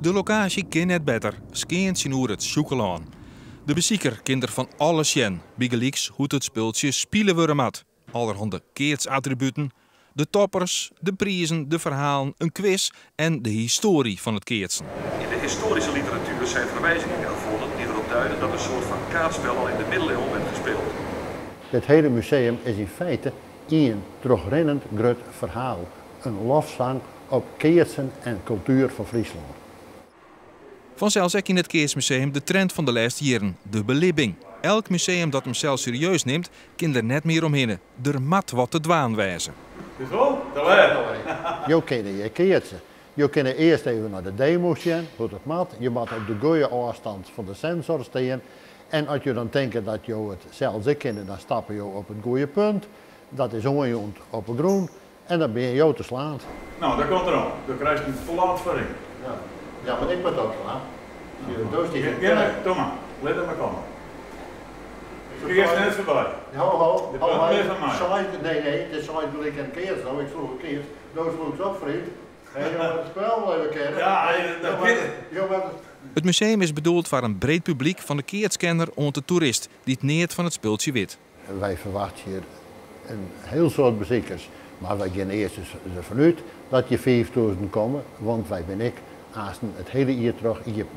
De locatie kan net beter, skeentje oer het Sjoekelaan. De bezieker kind er van alles zien, bijgelijks hoe het speeltje spelen worden mat. Allerhande keertsattributen, de toppers, de prijzen, de verhalen, een quiz en de historie van het keertsen. In de historische literatuur zijn verwijzingen gevonden die erop duiden dat een soort van kaartspel al in de middeleeuwen werd gespeeld. Het hele museum is in feite één terugrennend groot verhaal. Een lofzang op keertsen en cultuur van Friesland. Vanzelfs ook in het Keertsmuseum de trend van de laatste jaren, de belibbing. Elk museum dat hem zelf serieus neemt, kan er net meer omheen. Er mat wat te dwaan wijzen. Is wel? Te leer. Je kan je keertsen. Je kan eerst even naar de demo zien, hoe het mat. Je moet op de goede afstand van de sensor staan. En als je dan denkt dat je het zelfs kent, dan stap je op het goede punt. Dat is ongejoend op het groen. En dan ben je jou te slaan. Nou, dat komt erom. Dan krijg je een verlaatverring. Ja, maar ik moet ook slaan. Thomas, let er maar komen. Vergeet net voorbij. Ho. De punt is van mij. Nee, het is zo'n gelijk een keert. Nou, ik sloeg een keert. Nou sloeg ik op, vriend. Hé, je moet het spel even kennen. Ja, dat weet ik. Het museum is bedoeld voor een breed publiek van de keertskenner onder de toerist die het neert van het speeltje weet. Wij verwachten hier een heel soort bezoekers. Maar wij gaan eerst ervan uit dat je 5000 komen, want wij ben ik het hele jaar terug open.